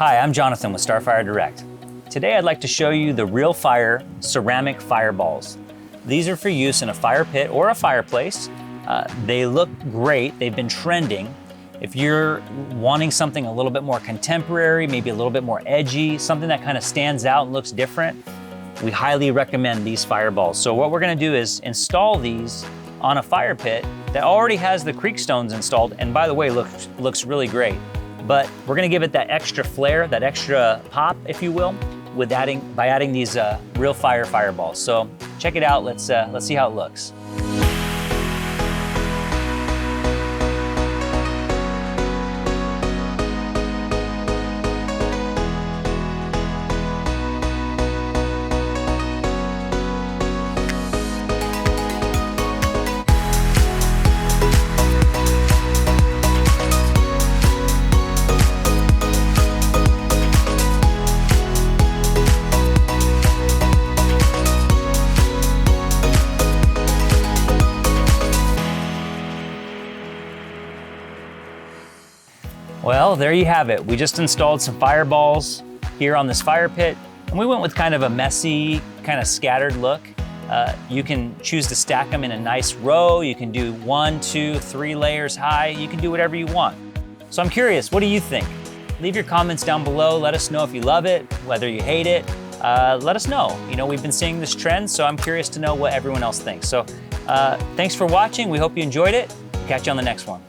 Hi, I'm Jonathan with Starfire Direct. Today I'd like to show you the Real Fyre ceramic fire balls. These are for use in a fire pit or a fireplace. They look great, they've been trending. If you're wanting something a little bit more contemporary, maybe a little bit more edgy, something that kind of stands out and looks different, we highly recommend these fire balls. So what we're gonna do is install these on a fire pit that already has the creek stones installed, and by the way, looks really great. But we're gonna give it that extra flair, that extra pop, if you will, by adding these Real Fyre fireballs. So check it out, let's see how it looks. Well, there you have it. We just installed some fireballs here on this fire pit, and we went with kind of a messy, kind of scattered look. You can choose to stack them in a nice row. You can do 1, 2, 3 layers high. You can do whatever you want. So I'm curious, what do you think? Leave your comments down below. Let us know if you love it, whether you hate it. Let us know. You know, we've been seeing this trend, so I'm curious to know what everyone else thinks. So thanks for watching. We hope you enjoyed it. Catch you on the next one.